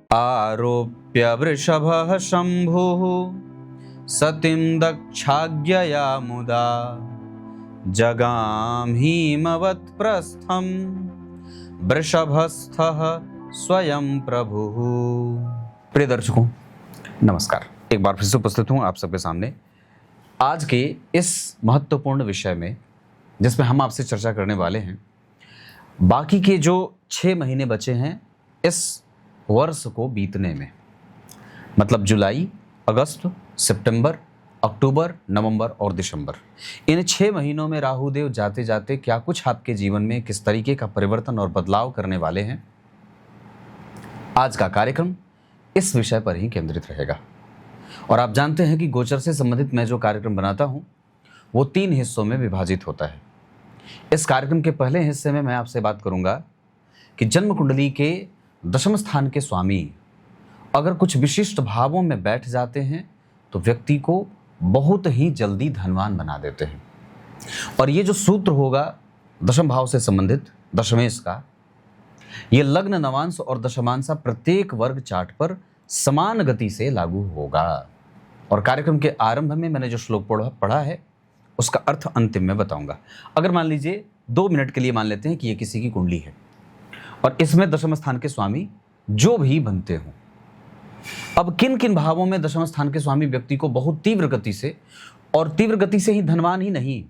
आरोप्य वृषभः शम्भुः सतीं दक्षाज्ञया मुदा जगाम हिमवत् प्रस्थम वृषभस्थः स्वयं प्रभुः। प्रिय दर्शकों नमस्कार, एक बार फिर से उपस्थित हूँ आप सबके सामने आज के इस महत्वपूर्ण विषय में, जिसमें हम आपसे चर्चा करने वाले हैं बाकी के जो 6 महीने बचे हैं इस वर्ष को बीतने में। मतलब जुलाई, अगस्त, सितंबर, अक्टूबर, नवंबर और दिसंबर, इन 6 महीनों में राहु देव जाते जाते क्या कुछ आपके जीवन में किस तरीके का परिवर्तन और बदलाव करने वाले हैं। आज का कार्यक्रम इस विषय पर ही केंद्रित रहेगा। और आप जानते हैं कि गोचर से संबंधित मैं जो कार्यक्रम बनाता हूं वो 3 हिस्सों में विभाजित होता है। इस कार्यक्रम के पहले हिस्से में मैं आपसे बात करूंगा कि जन्म कुंडली के दशम स्थान के स्वामी अगर कुछ विशिष्ट भावों में बैठ जाते हैं तो व्यक्ति को बहुत ही जल्दी धनवान बना देते हैं। और ये जो सूत्र होगा दशम भाव से संबंधित दशमेश का, ये लग्न, नवांश और दशमांश प्रत्येक वर्ग चार्ट पर समान गति से लागू होगा। और कार्यक्रम के आरंभ में मैंने जो श्लोक पढ़ा है उसका अर्थ अंतिम में बताऊंगा। अगर मान लीजिए 2 मिनट के लिए मान लेते हैं कि ये किसी की कुंडली है और इसमें दशम स्थान के स्वामी जो भी बनते हों, अब किन किन भावों में दशम स्थान के स्वामी व्यक्ति को बहुत तीव्र गति से, और तीव्र गति से ही धनवान ही नहीं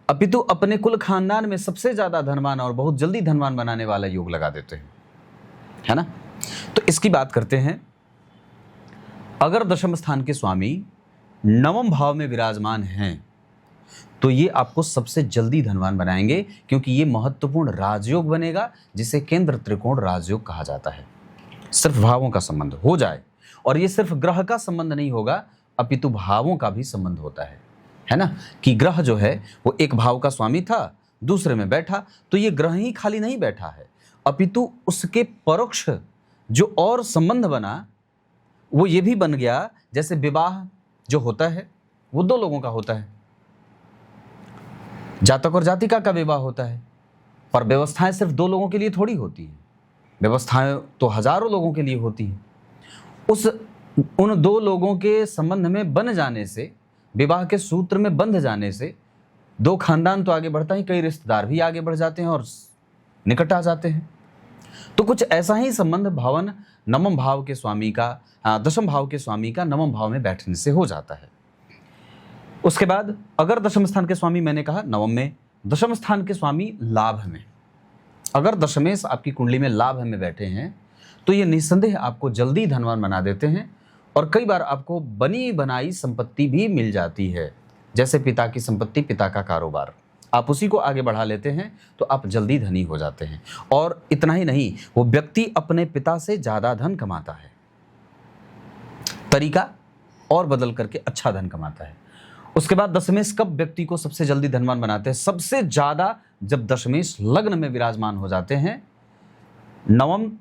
अपितु अपने कुल खानदान में सबसे ज्यादा धनवान और बहुत जल्दी धनवान बनाने वाला योग लगा देते हैं, है ना। तो इसकी बात करते हैं। अगर दशम स्थान के स्वामी नवम भाव में विराजमान हैं तो ये आपको सबसे जल्दी धनवान बनाएंगे, क्योंकि ये महत्वपूर्ण राजयोग बनेगा जिसे केंद्र त्रिकोण राजयोग कहा जाता है। सिर्फ भावों का संबंध हो जाए, और ये सिर्फ ग्रह का संबंध नहीं होगा अपितु भावों का भी संबंध होता है ना। कि ग्रह जो है वो एक भाव का स्वामी था, दूसरे में बैठा, तो ये ग्रह ही खाली नहीं बैठा है अपितु उसके परोक्ष जो और संबंध बना वो ये भी बन गया। जैसे विवाह जो होता है वो 2 लोगों का होता है, जातक और जातिका का विवाह होता है, पर व्यवस्थाएं सिर्फ 2 लोगों के लिए थोड़ी होती हैं, व्यवस्थाएं तो हजारों लोगों के लिए होती हैं। उन 2 लोगों के संबंध में बन जाने से, विवाह के सूत्र में बंध जाने से 2 खानदान तो आगे बढ़ता ही, कई रिश्तेदार भी आगे बढ़ जाते हैं और निकट आ जाते हैं। तो कुछ ऐसा ही संबंध भवन नवम भाव के स्वामी का, दशम भाव के स्वामी का नवम भाव में बैठने से हो जाता है। उसके बाद अगर दशम स्थान के स्वामी, मैंने कहा नवम में, दशम स्थान के स्वामी लाभ में, अगर दशमेश आपकी कुंडली में लाभ में बैठे हैं तो ये निस्संदेह आपको जल्दी धनवान बना देते हैं। और कई बार आपको बनी बनाई संपत्ति भी मिल जाती है, जैसे पिता की संपत्ति, पिता का कारोबार, आप उसी को आगे बढ़ा लेते हैं तो आप जल्दी धनी हो जाते हैं। और इतना ही नहीं, वो व्यक्ति अपने पिता से ज्यादा धन कमाता है, तरीका और बदल करके अच्छा धन कमाता है। उसके बाद दशमेश कब व्यक्ति को सबसे जल्दी धनवान बनाते हैं? सबसे ज्यादा जब दशमेश लग्न में विराजमान हो जाते हैं। नवम,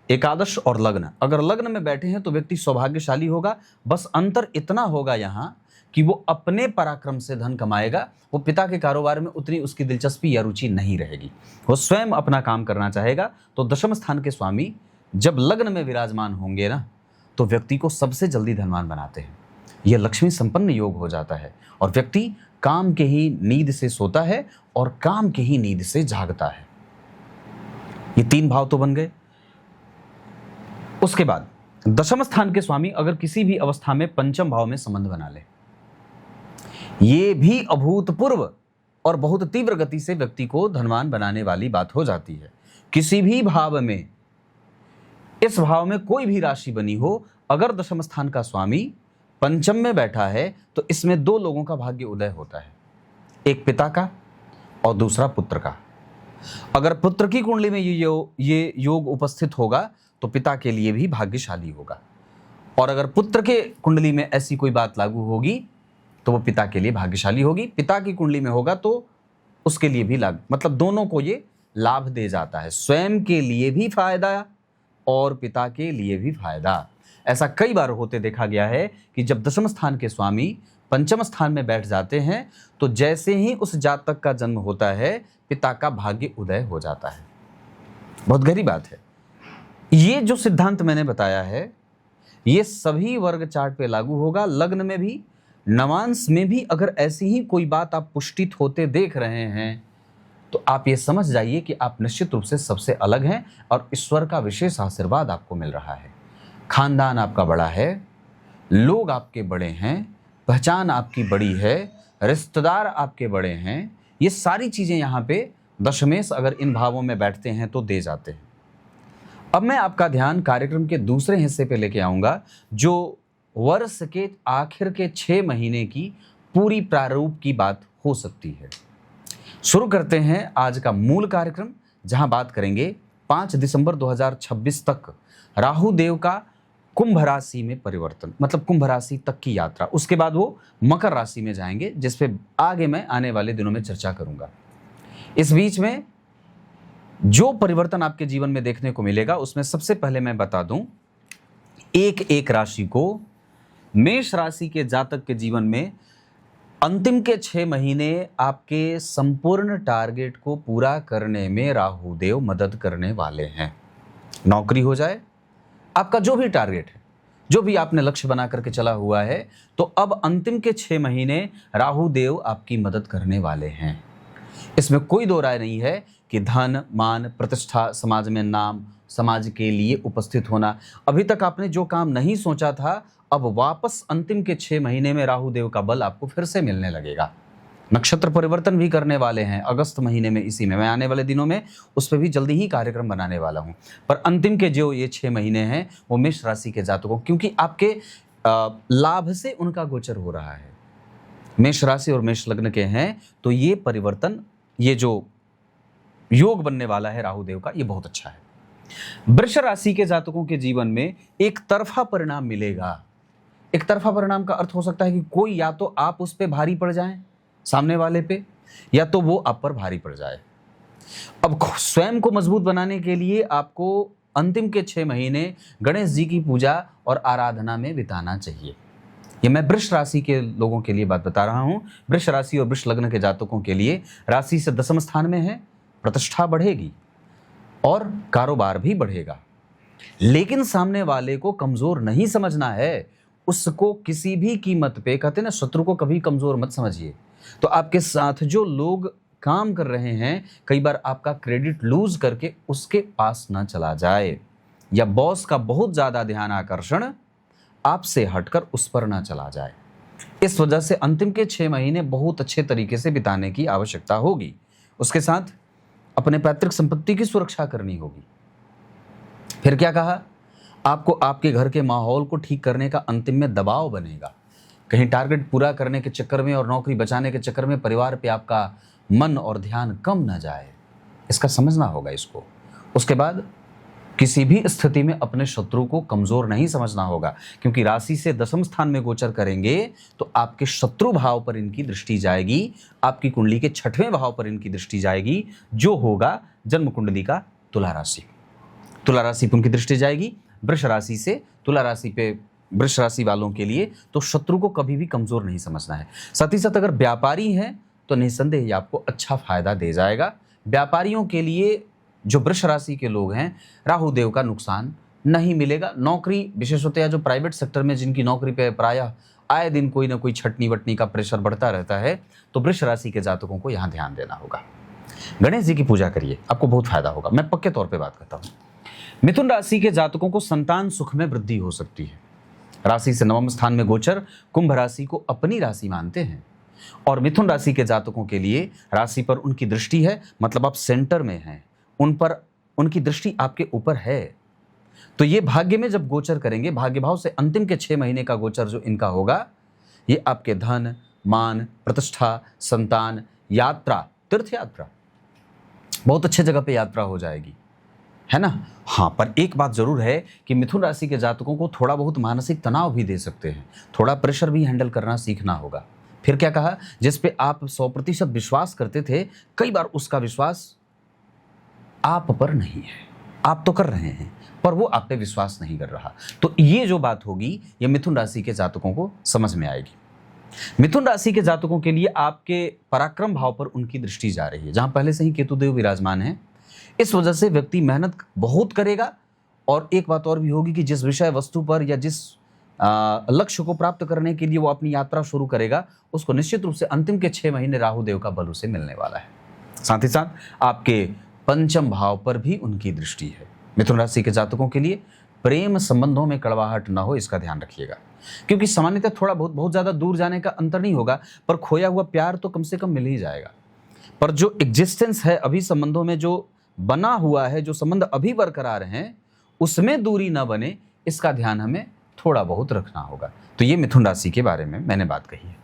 एकादश और लग्न, अगर लग्न में बैठे हैं तो व्यक्ति सौभाग्यशाली होगा। बस अंतर इतना होगा यहाँ कि वो अपने पराक्रम से धन कमाएगा, वो पिता के कारोबार में उतनी उसकी दिलचस्पी या रुचि नहीं रहेगी, वो स्वयं अपना काम करना चाहेगा। तो दशम स्थान के स्वामी जब लग्न में विराजमान होंगे ना तो व्यक्ति को सबसे जल्दी धनवान बनाते हैं। यह लक्ष्मी संपन्न योग हो जाता है और व्यक्ति काम के ही नींद से सोता है और काम के ही नींद से जागता है। ये 3 भाव तो बन गए। उसके बाद दशम स्थान के स्वामी अगर किसी भी अवस्था में पंचम भाव में संबंध बना ले, ये भी अभूतपूर्व और बहुत तीव्र गति से व्यक्ति को धनवान बनाने वाली बात हो जाती है। किसी भी भाव में, इस भाव में कोई भी राशि बनी हो, अगर दशम स्थान का स्वामी पंचम में बैठा है तो इसमें 2 लोगों का भाग्य उदय होता है, एक पिता का और दूसरा पुत्र का। अगर पुत्र की कुंडली में ये योग उपस्थित होगा तो पिता के लिए भी भाग्यशाली होगा, और अगर पुत्र के कुंडली में ऐसी कोई बात लागू होगी तो वो पिता के लिए भाग्यशाली होगी। पिता की कुंडली में होगा तो उसके लिए भी लाभ, मतलब दोनों को ये लाभ दे जाता है, स्वयं के लिए भी फायदा और पिता के लिए भी फायदा। ऐसा कई बार होते देखा गया है कि जब दशम स्थान के स्वामी पंचम स्थान में बैठ जाते हैं तो जैसे ही उस जातक का जन्म होता है पिता का भाग्य उदय हो जाता है। बहुत गहरी बात है। ये जो सिद्धांत मैंने बताया है ये सभी वर्ग चार्ट पे लागू होगा। लग्न में भी, नवांश में भी अगर ऐसी ही कोई बात आप पुष्टित होते देख रहे हैं तो आप ये समझ जाइए कि आप निश्चित रूप से सबसे अलग हैं और ईश्वर का विशेष आशीर्वाद आपको मिल रहा है। खानदान आपका बड़ा है, लोग आपके बड़े हैं, पहचान आपकी बड़ी है, रिश्तेदार आपके बड़े हैं। ये सारी चीजें यहाँ पे दशमेश अगर इन भावों में बैठते हैं तो दे जाते हैं। अब मैं आपका ध्यान कार्यक्रम के दूसरे हिस्से पे लेके आऊंगा जो वर्ष के आखिर के 6 महीने की पूरी प्रारूप की बात हो सकती है। शुरू करते हैं आज का मूल कार्यक्रम, जहां बात करेंगे 5 दिसंबर 2026 तक राहु देव का कुंभ राशि में परिवर्तन, मतलब कुंभ राशि तक की यात्रा। उसके बाद वो मकर राशि में जाएंगे, जिस पे आगे मैं आने वाले दिनों में चर्चा करूंगा। इस बीच में जो परिवर्तन आपके जीवन में देखने को मिलेगा उसमें सबसे पहले मैं बता दूं, एक राशि को, मेष राशि के जातक के जीवन में अंतिम के 6 महीने आपके संपूर्ण टारगेट को पूरा करने में राहु देव मदद करने वाले हैं। नौकरी हो जाए, आपका जो भी टारगेट है, जो भी आपने लक्ष्य बना करके चला हुआ है, तो अब अंतिम के 6 महीने राहु देव आपकी मदद करने वाले हैं। इसमें कोई दो राय नहीं है कि धन, मान, प्रतिष्ठा, समाज में नाम, समाज के लिए उपस्थित होना, अभी तक आपने जो काम नहीं सोचा था अब वापस अंतिम के 6 महीने में राहु देव का बल आपको फिर से मिलने लगेगा। नक्षत्र परिवर्तन भी करने वाले हैं अगस्त महीने में, इसी में मैं आने वाले दिनों में उस पर भी जल्दी ही कार्यक्रम बनाने वाला हूं। पर अंतिम के जो ये 6 महीने हैं वो मेष राशि के जातकों, क्योंकि आपके लाभ से उनका गोचर हो रहा है, मेष राशि और मेष लग्न के हैं, तो ये परिवर्तन, ये जो योग बनने वाला है राहु देव का, ये बहुत अच्छा है। वृष राशि के जातकों के जीवन में एक तरफा परिणाम मिलेगा। एक तरफा परिणाम का अर्थ हो सकता है कि कोई या तो आप उस पे भारी पड़ जाएं, सामने वाले पे, या तो वो आप पर भारी पड़ जाए। अब स्वयं को मजबूत बनाने के लिए आपको अंतिम के 6 महीने गणेश जी की पूजा और आराधना में बिताना चाहिए। ये मैं वृष राशि के लोगों के लिए बात बता रहा हूं। वृष राशि और वृष लग्न के जातकों के लिए राशि से 10वें स्थान में है, प्रतिष्ठा बढ़ेगी और कारोबार भी बढ़ेगा। लेकिन सामने वाले को कमजोर नहीं समझना है, उसको किसी भी कीमत पे, कहते हैं ना, शत्रु को कभी कमजोर मत समझिए। तो आपके साथ जो लोग काम कर रहे हैं, कई बार आपका क्रेडिट लूज करके उसके पास ना चला जाए, या बॉस का बहुत ज्यादा ध्यान आकर्षण आपसे हटकर उस पर ना चला जाए। इस वजह से अंतिम के 6 महीने बहुत अच्छे तरीके से बिताने की आवश्यकता होगी। उसके साथ अपने पैतृक संपत्ति की सुरक्षा करनी होगी। फिर क्या कहा, आपको आपके घर के माहौल को ठीक करने का अंतिम में दबाव बनेगा। कहीं टारगेट पूरा करने के चक्कर में और नौकरी बचाने के चक्कर में परिवार पे आपका मन और ध्यान कम ना जाए, इसका समझना होगा इसको। उसके बाद किसी भी स्थिति में अपने शत्रु को कमजोर नहीं समझना होगा, क्योंकि राशि से 10वें स्थान में गोचर करेंगे तो आपके शत्रु भाव पर इनकी दृष्टि जाएगी, आपकी कुंडली के 6वें भाव पर इनकी दृष्टि जाएगी, जो होगा जन्म कुंडली का तुला राशि। तुला राशि पर उनकी दृष्टि जाएगी वृष राशि से तुला राशि पे। वृष राशि वालों के लिए तो शत्रु को कभी भी कमजोर नहीं समझना है। साथ ही साथ अगर व्यापारी हैं तो निस्संदेह ये आपको अच्छा फायदा दे जाएगा। व्यापारियों के लिए, जो वृष राशि के लोग हैं, राहु देव का नुकसान नहीं मिलेगा। नौकरी, विशेषतया जो प्राइवेट सेक्टर में जिनकी नौकरी पे प्रायः आए दिन कोई ना कोई छटनी वटनी का प्रेशर बढ़ता रहता है, तो वृष राशि के जातकों को यहाँ ध्यान देना होगा। गणेश जी की पूजा करिए, आपको बहुत फायदा होगा। मैं पक्के तौर पर बात करता हूँ। मिथुन राशि के जातकों को संतान सुख में वृद्धि हो सकती है। राशि से 9वें स्थान में गोचर कुंभ राशि को अपनी राशि मानते हैं, और मिथुन राशि के जातकों के लिए राशि पर उनकी दृष्टि है, मतलब आप सेंटर में हैं, उन पर उनकी दृष्टि आपके ऊपर है। तो ये भाग्य में जब गोचर करेंगे, भाग्य भाव से अंतिम के 6 महीने का गोचर जो इनका होगा, ये आपके धन, मान, प्रतिष्ठा, संतान, यात्रा, तीर्थ यात्रा, बहुत अच्छे जगह पे यात्रा हो जाएगी, है ना। हाँ, पर एक बात जरूर है कि मिथुन राशि के जातकों को थोड़ा बहुत मानसिक तनाव भी दे सकते हैं, थोड़ा प्रेशर भी हैंडल करना सीखना होगा। फिर क्या कहा, जिस पे आप 100% विश्वास करते थे, कई बार उसका विश्वास आप पर नहीं है। आप तो कर रहे हैं पर वो आप पे विश्वास नहीं कर रहा। तो ये जो बात होगी, ये मिथुन राशि के जातकों को समझ में आएगी। मिथुन राशि के जातकों के लिए आपके पराक्रम भाव पर उनकी दृष्टि जा रही है, जहां पहले से ही केतु देव विराजमान है। इस वजह से व्यक्ति मेहनत बहुत करेगा और एक बात और भी होगी कि जिस विषय वस्तु पर या जिस लक्ष्य को प्राप्त करने के लिए वो अपनी यात्रा शुरू करेगा, उसको निश्चित रूप से अंतिम के 6 महीने राहु देव का बल उसे मिलने वाला है। साथ ही साथ आपके पंचम भाव पर भी उनकी दृष्टि है। मिथुन राशि के जातकों के लिए प्रेम संबंधों में कड़वाहट ना हो, इसका ध्यान रखिएगा, क्योंकि सामान्यतः थोड़ा बहुत ज्यादा दूर जाने का अंतर नहीं होगा, पर खोया हुआ प्यार तो कम से कम मिल ही जाएगा। पर जो एग्जिस्टेंस है अभी संबंधों में, जो बना हुआ है, जो संबंध अभी बरकरार हैं, उसमें दूरी ना बने, इसका ध्यान हमें थोड़ा बहुत रखना होगा। तो ये मिथुन राशि के बारे में मैंने बात कही है।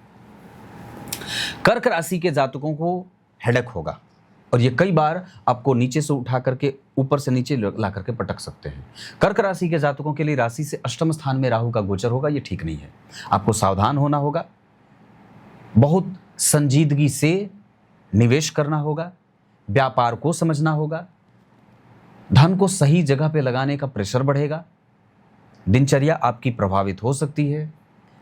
कर्क राशि के जातकों को हेडेक होगा, और ये कई बार आपको नीचे से उठा करके ऊपर से नीचे ला करके पटक सकते हैं। कर्क राशि के जातकों के लिए राशि से अष्टम स्थान में राहु का गोचर होगा, ये ठीक नहीं है। आपको सावधान होना होगा, बहुत संजीदगी से निवेश करना होगा, व्यापार को समझना होगा, धन को सही जगह पे लगाने का प्रेशर बढ़ेगा, दिनचर्या आपकी प्रभावित हो सकती है,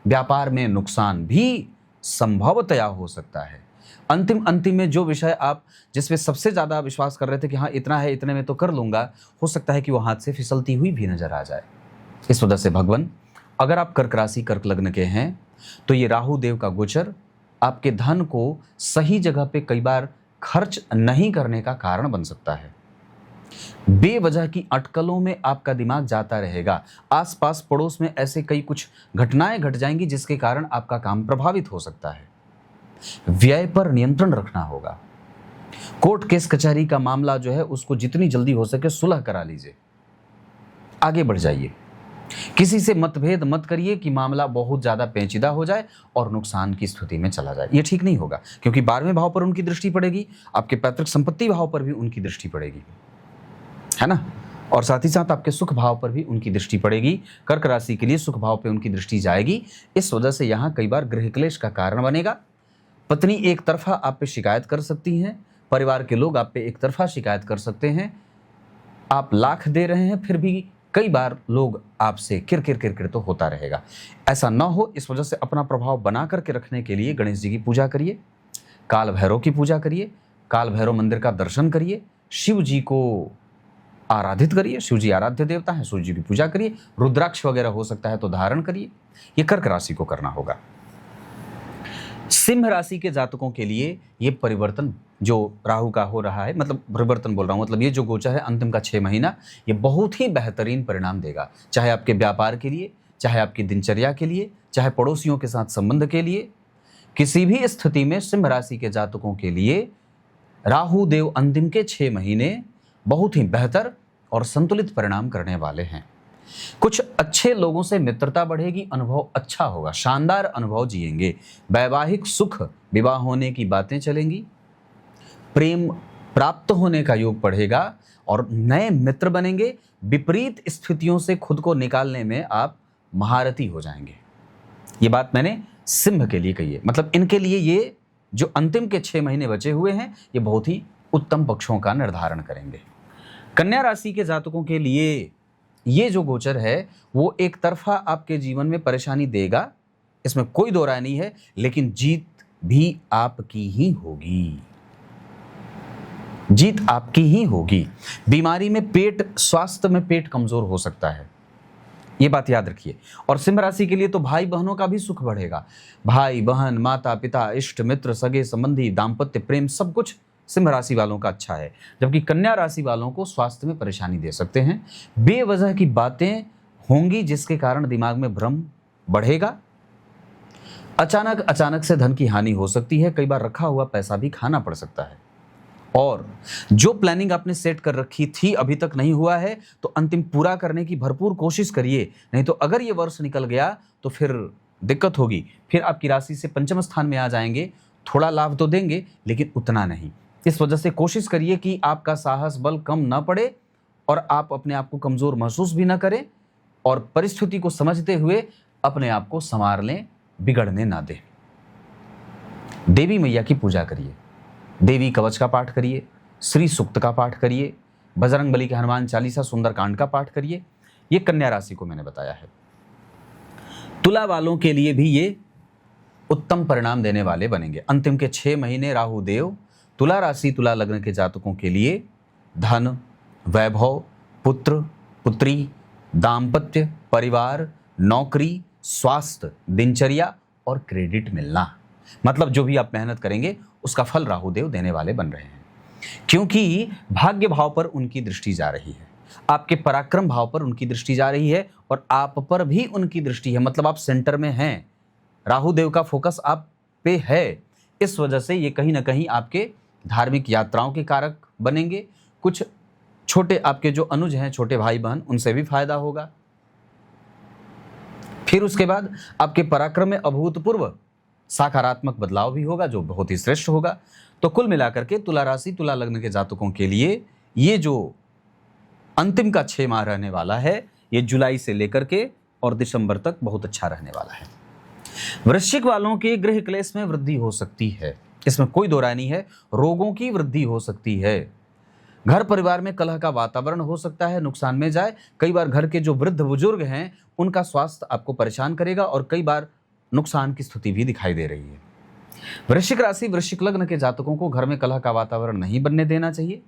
व्यापार में नुकसान भी संभवतया हो सकता है। अंतिम में जो विषय आप जिसमें सबसे ज़्यादा विश्वास कर रहे थे कि हाँ इतना है, इतने में तो कर लूँगा, हो सकता है कि वो हाथ से फिसलती हुई भी नजर आ जाए। इस वजह से भगवान, अगर आप कर्क राशि कर्क लग्न के हैं तो ये राहु देव का गोचर आपके धन को सही जगह पे कई बार खर्च नहीं करने का कारण बन सकता है। बेवजह की अटकलों में आपका दिमाग जाता रहेगा, आसपास पड़ोस में ऐसे कई कुछ घटनाएं घट जाएंगी जिसके कारण आपका काम प्रभावित हो सकता है। व्यय पर नियंत्रण रखना होगा। कोर्ट केस कचहरी का मामला जो है उसको जितनी जल्दी हो सके सुलह करा लीजिए, आगे बढ़ जाइए। किसी से मतभेद मत करिए कि मामला बहुत ज्यादा पेचीदा हो जाए और नुकसान की स्थिति में चला जाए, ये ठीक नहीं होगा, क्योंकि 12वें भाव पर उनकी दृष्टि पड़ेगी, आपके पैतृक संपत्ति भाव पर भी उनकी दृष्टि पड़ेगी, है ना, और साथ ही साथ आपके सुख भाव पर भी उनकी दृष्टि पड़ेगी। कर्क राशि के लिए सुख भाव पर उनकी दृष्टि जाएगी, इस वजह से यहाँ कई बार गृह क्लेश का कारण बनेगा। पत्नी एक तरफा आप पे शिकायत कर सकती हैं, परिवार के लोग आप पे एक तरफा शिकायत कर सकते हैं, आप लाख दे रहे हैं फिर भी कई बार लोग आपसे किरकिर तो होता रहेगा। ऐसा ना हो, इस वजह से अपना प्रभाव बना करके रखने के लिए गणेश जी की पूजा करिए, काल भैरव की पूजा करिए, काल भैरव मंदिर का दर्शन करिए, शिव जी को आराधित करिए, शिव जी आराध्य देवता हैं, सूर्य जी की पूजा करिए, रुद्राक्ष वगैरह हो सकता है तो धारण करिए। ये कर्क राशि को करना होगा। सिंह राशि के जातकों के लिए ये परिवर्तन जो राहु का हो रहा है, मतलब परिवर्तन बोल रहा हूं, मतलब ये जो गोचर है अंतिम का 6 महीना, ये बहुत ही बेहतरीन परिणाम देगा, चाहे आपके व्यापार के लिए, चाहे आपकी दिनचर्या के लिए, चाहे पड़ोसियों के साथ संबंध के लिए। किसी भी स्थिति में सिंह राशि के जातकों के लिए राहु देव अंतिम के 6 महीने बहुत ही बेहतर और संतुलित परिणाम करने वाले हैं। कुछ अच्छे लोगों से मित्रता बढ़ेगी, अनुभव अच्छा होगा, शानदार अनुभव जिएंगे, वैवाहिक सुख, विवाह होने की बातें चलेंगी, प्रेम प्राप्त होने का योग बढ़ेगा और नए मित्र बनेंगे। विपरीत स्थितियों से खुद को निकालने में आप महारथी हो जाएंगे। ये बात मैंने सिंह के लिए कही है, मतलब इनके लिए ये जो अंतिम के 6 महीने बचे हुए हैं ये बहुत ही उत्तम पक्षों का निर्धारण करेंगे। कन्या राशि के जातकों के लिए ये जो गोचर है वो एक तरफा आपके जीवन में परेशानी देगा, इसमें कोई दो राय नहीं है, लेकिन जीत भी आपकी ही होगी, जीत आपकी ही होगी। बीमारी में पेट, स्वास्थ्य में पेट कमजोर हो सकता है, ये बात याद रखिए। और सिंह राशि के लिए तो भाई बहनों का भी सुख बढ़ेगा, भाई बहन, माता पिता, इष्ट मित्र, सगे संबंधी, दाम्पत्य प्रेम, सब कुछ सिंह राशि वालों का अच्छा है। जबकि कन्या राशि वालों को स्वास्थ्य में परेशानी दे सकते हैं, बेवजह की बातें होंगी जिसके कारण दिमाग में भ्रम बढ़ेगा, अचानक से धन की हानि हो सकती है, कई बार रखा हुआ पैसा भी खाना पड़ सकता है। और जो प्लानिंग आपने सेट कर रखी थी अभी तक नहीं हुआ है तो अंतिम पूरा करने की भरपूर कोशिश करिए, नहीं तो अगर ये वर्ष निकल गया तो फिर दिक्कत होगी। फिर आपकी राशि से पंचम स्थान में आ जाएंगे, थोड़ा लाभ तो देंगे लेकिन उतना नहीं। इस वजह से कोशिश करिए कि आपका साहस बल कम ना पड़े और आप अपने आप को कमजोर महसूस भी ना करें, और परिस्थिति को समझते हुए अपने आप को संवार लें, बिगड़ने ना दें। देवी मैया की पूजा करिए, देवी कवच का पाठ करिए, श्री सूक्त का पाठ करिए, बजरंग बली के हनुमान चालीसा, सुंदरकांड का पाठ करिए। ये कन्या राशि को मैंने बताया है। तुला वालों के लिए भी ये उत्तम परिणाम देने वाले बनेंगे। अंतिम के 6 महीने राहु देव तुला राशि, तुला लग्न के जातकों के लिए धन, वैभव, पुत्र, पुत्री, दाम्पत्य, परिवार, नौकरी, स्वास्थ्य, दिनचर्या और क्रेडिट मिलना। मतलब जो भी आप मेहनत करेंगे उसका फल राहु देव देने वाले बन रहे हैं, क्योंकि भाग्य भाव पर उनकी दृष्टि जा रही है, आपके पराक्रम भाव पर उनकी दृष्टि जा रही है और आप पर भी उनकी दृष्टि है। मतलब आप सेंटर में हैं, राहु देव का फोकस आप पे है। इस वजह से ये कहीं ना कहीं आपके धार्मिक यात्राओं के कारक बनेंगे। कुछ छोटे आपके जो अनुज हैं, छोटे भाई बहन, उनसे भी फायदा होगा। फिर उसके बाद आपके पराक्रम में अभूतपूर्व सकारात्मक बदलाव भी होगा, जो बहुत ही श्रेष्ठ होगा। तो कुल मिलाकर के तुला राशि, तुला लग्न के जातकों के लिए ये जो अंतिम का 6 माह रहने वाला है, ये जुलाई से लेकर के और दिसंबर तक बहुत अच्छा रहने वाला है। वृश्चिक वालों के गृह क्लेश में वृद्धि हो सकती है, इसमें कोई दो राय नहीं है। रोगों की वृद्धि हो सकती है, घर परिवार में कलह का वातावरण हो सकता है, नुकसान में जाए। कई बार घर के जो वृद्ध बुजुर्ग हैं उनका स्वास्थ्य आपको परेशान करेगा और कई बार नुकसान की स्थिति भी दिखाई दे रही है। वृश्चिक राशि, वृश्चिक लग्न के जातकों को घर में कलह का वातावरण नहीं बनने देना चाहिए।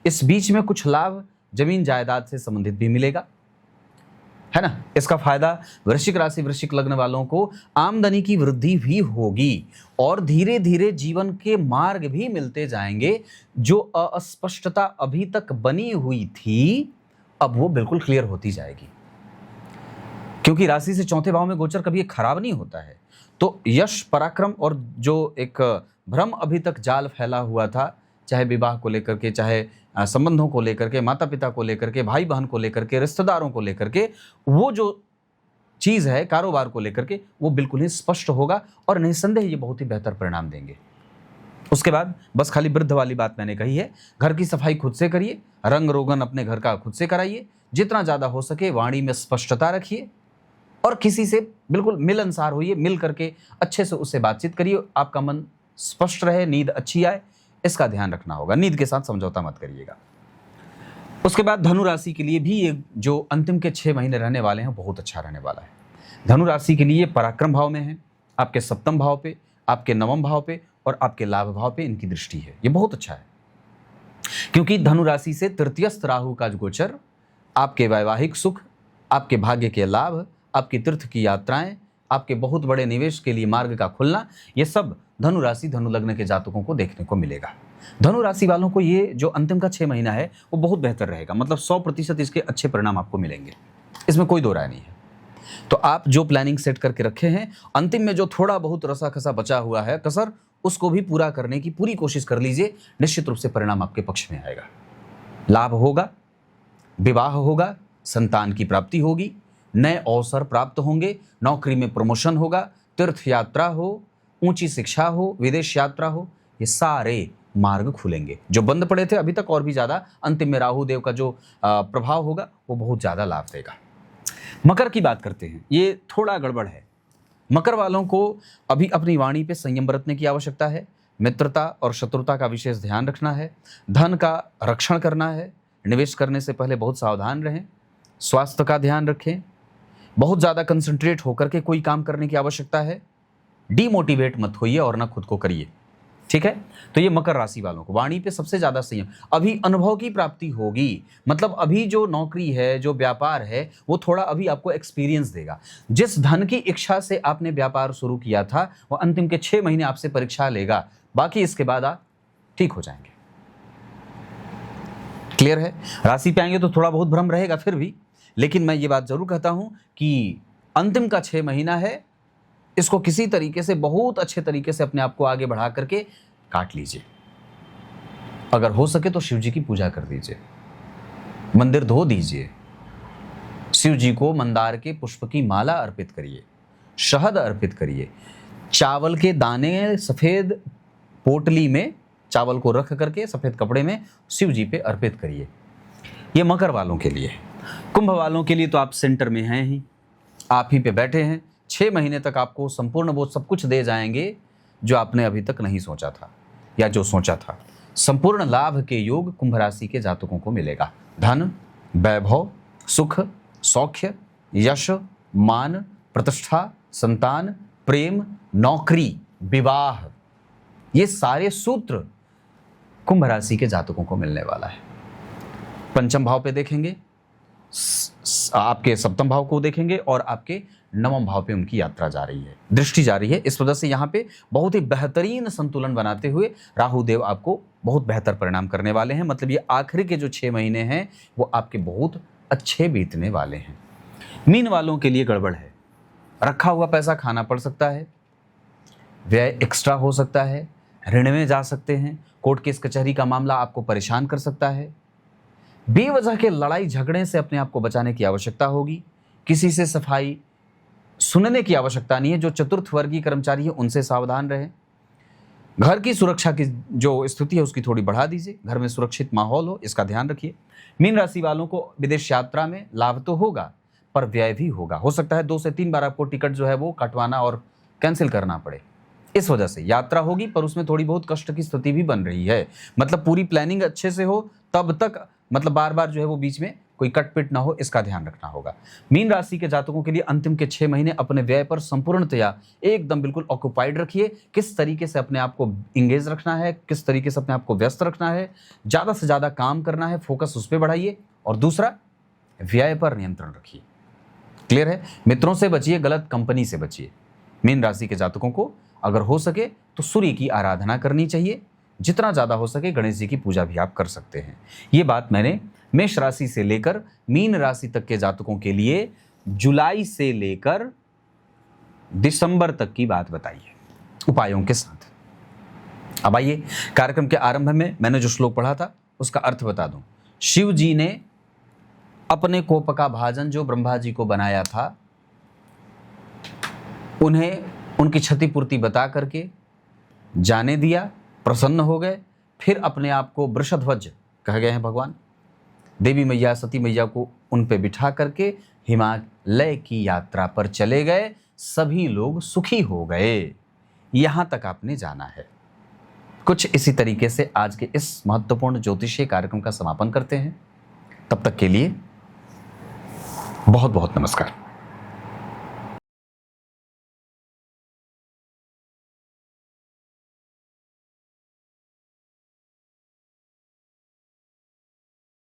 इस बीच में कुछ लाभ जमीन जायदाद से संबंधित भी मिलेगा, है ना। इसका फायदा वृश्चिक राशि, वृश्चिक लग्न वालों को आमदनी की वृद्धि भी होगी और धीरे धीरे जीवन के मार्ग भी मिलते जाएंगे। जो अस्पष्टता अभी तक बनी हुई थी, अब वो बिल्कुल क्लियर होती जाएगी, क्योंकि राशि से चौथे भाव में गोचर कभी खराब नहीं होता है। तो यश, पराक्रम और जो एक भ्रम अभी तक जाल फैला हुआ था, चाहे विवाह को लेकर के, चाहे संबंधों को लेकर के, माता पिता को लेकर के, भाई बहन को लेकर के, रिश्तेदारों को लेकर के, वो जो चीज़ है कारोबार को लेकर के, वो बिल्कुल ही स्पष्ट होगा और निस्संदेह ये बहुत ही बेहतर परिणाम देंगे। उसके बाद बस खाली वृद्ध वाली बात मैंने कही है, घर की सफाई खुद से करिए, रंग रोगन अपने घर का खुद से कराइए, जितना ज़्यादा हो सके वाणी में स्पष्टता रखिए और किसी से बिल्कुल मिलनसार होइए, मिल करके अच्छे से उससे बातचीत करिए, आपका मन स्पष्ट रहे, नींद अच्छी आए, इसका ध्यान रखना होगा। नींद के साथ समझौता मत करिएगा। उसके बाद धनु राशि के लिए भी ये जो अंतिम के 6 महीने रहने वाले हैं बहुत अच्छा रहने वाला है। धनु राशि के लिए पराक्रम भाव में है, आपके सप्तम भाव पे, आपके नवम भाव पे और आपके लाभ भाव पे इनकी दृष्टि है। ये बहुत अच्छा है, क्योंकि धनु राशि से तृतीयस्थ राहु का गोचर आपके वैवाहिक सुख, आपके भाग्य के लाभ, आपकी तीर्थ की यात्राएं, आपके बहुत बड़े निवेश के लिए मार्ग का खुलना, ये सब धनु राशि, धनु लग्न के जातकों को देखने को मिलेगा। धनु राशि वालों को ये जो अंतिम का 6 महीना है वो बहुत बेहतर रहेगा। मतलब 100% इसके अच्छे परिणाम आपको मिलेंगे, इसमें कोई दो राय नहीं है। तो आप जो प्लानिंग सेट करके रखे हैं, अंतिम में जो थोड़ा बहुत रसा खसा बचा हुआ है कसर, उसको भी पूरा करने की पूरी कोशिश कर लीजिए। निश्चित रूप से परिणाम आपके पक्ष में आएगा। लाभ होगा, विवाह होगा, संतान की प्राप्ति होगी, नए अवसर प्राप्त होंगे, नौकरी में प्रमोशन होगा, तीर्थ यात्रा हो, ऊंची शिक्षा हो, विदेश यात्रा हो, ये सारे मार्ग खुलेंगे जो बंद पड़े थे अभी तक, और भी ज्यादा। अंतिम में राहु देव का जो प्रभाव होगा वो बहुत ज्यादा लाभ देगा। मकर की बात करते हैं, ये थोड़ा गड़बड़ है। मकर वालों को अभी अपनी वाणी पे संयम बरतने की आवश्यकता है। मित्रता और शत्रुता का विशेष ध्यान रखना है, धन का रक्षण करना है, निवेश करने से पहले बहुत सावधान रहें, स्वास्थ्य का ध्यान रखें, बहुत ज़्यादा कंसंट्रेट होकर के कोई काम करने की आवश्यकता है, डीमोटिवेट मत होइए और ना खुद को करिए, ठीक है। तो ये मकर राशि वालों को वाणी पे सबसे ज़्यादा संयम। अभी अनुभव की प्राप्ति होगी, मतलब अभी जो नौकरी है, जो व्यापार है, वो थोड़ा अभी आपको एक्सपीरियंस देगा। जिस धन की इच्छा से आपने व्यापार शुरू किया था वो अंतिम के 6 महीने आपसे परीक्षा लेगा, बाकी इसके बाद आप ठीक हो जाएंगे। क्लियर है। राशि पे आएंगे तो थोड़ा बहुत भ्रम रहेगा फिर भी, लेकिन मैं ये बात जरूर कहता हूं कि अंतिम का 6 महीना है, इसको किसी तरीके से बहुत अच्छे तरीके से अपने आप को आगे बढ़ा करके काट लीजिए। अगर हो सके तो शिव जी की पूजा कर दीजिए, मंदिर धो दीजिए, शिव जी को मंदार के पुष्प की माला अर्पित करिए, शहद अर्पित करिए, चावल के दाने सफेद पोटली में चावल को रख करके सफेद कपड़े में शिव जी पे अर्पित करिए। ये मकर वालों के लिए। कुंभ वालों के लिए तो आप सेंटर में हैं ही, आप ही पे बैठे हैं। 6 महीने तक आपको संपूर्ण वो सब कुछ दे जाएंगे जो आपने अभी तक नहीं सोचा था या जो सोचा था। संपूर्ण लाभ के योग कुंभ राशि के जातकों को मिलेगा। धन, वैभव, सुख, सौख्य, यश, मान, प्रतिष्ठा, संतान, प्रेम, नौकरी, विवाह, ये सारे सूत्र कुंभ राशि के जातकों को मिलने वाला है। पंचम भाव पे देखेंगे आपके सप्तम भाव को देखेंगे और आपके नवम भाव पे उनकी यात्रा जा रही है, दृष्टि जा रही है। इस वजह से यहाँ पे बहुत ही बेहतरीन संतुलन बनाते हुए राहु देव आपको बहुत बेहतर परिणाम करने वाले हैं। मतलब ये आखिरी के जो 6 महीने हैं वो आपके बहुत अच्छे बीतने वाले हैं। मीन वालों के लिए गड़बड़ है, रखा हुआ पैसा खाना पड़ सकता है, व्यय एक्स्ट्रा हो सकता है, ऋण में जा सकते हैं, कोर्ट केस कचहरी का मामला आपको परेशान कर सकता है। बेवजह के लड़ाई झगड़े से अपने आप को बचाने की आवश्यकता होगी। किसी से सफाई सुनने की आवश्यकता नहीं है। जो चतुर्थ वर्गीय कर्मचारी है उनसे सावधान रहें। घर की सुरक्षा की जो स्थिति है उसकी थोड़ी बढ़ा दीजिए, घर में सुरक्षित माहौल हो इसका ध्यान रखिए। मीन राशि वालों को विदेश यात्रा में लाभ तो होगा पर व्यय भी होगा। हो सकता है 2 से 3 बार आपको टिकट जो है वो कटवाना और कैंसिल करना पड़े। इस वजह से यात्रा होगी पर उसमें थोड़ी बहुत कष्ट की स्थिति भी बन रही है। मतलब पूरी प्लानिंग अच्छे से हो तब तक, मतलब बार बार जो है वो बीच में कोई कटपिट ना हो, इसका ध्यान रखना होगा। मीन राशि के जातकों के लिए अंतिम के 6 महीने अपने व्यय पर संपूर्णतया एकदम बिल्कुल ऑक्युपाइड रखिए। किस तरीके से अपने आप को इंगेज रखना है, किस तरीके से अपने आप को व्यस्त रखना है, ज़्यादा से ज़्यादा काम करना है, फोकस उस पर बढ़ाइए। और दूसरा, व्यय पर नियंत्रण रखिए। क्लियर है? मित्रों से बचिए, गलत कंपनी से बचिए। मीन राशि के जातकों को अगर हो सके तो सूर्य की आराधना करनी चाहिए। जितना ज़्यादा हो सके गणेश जी की पूजा भी आप कर सकते हैं। ये बात मैंने मेष राशि से लेकर मीन राशि तक के जातकों के लिए जुलाई से लेकर दिसंबर तक की बात बताई है उपायों के साथ। अब आइए कार्यक्रम के आरंभ में मैंने जो श्लोक पढ़ा था उसका अर्थ बता दूं। शिव जी ने अपने कोप का भाजन जो ब्रह्मा जी को बनाया था उन्हें उनकी क्षतिपूर्ति बता करके जाने दिया, प्रसन्न हो गए। फिर अपने आप को वृषध्वज कह गए हैं भगवान। देवी मैया सती मैया को उन पे बिठा करके हिमालय की यात्रा पर चले गए। सभी लोग सुखी हो गए। यहां तक आपने जाना है। कुछ इसी तरीके से आज के इस महत्वपूर्ण ज्योतिषीय कार्यक्रम का समापन करते हैं। तब तक के लिए बहुत बहुत नमस्कार।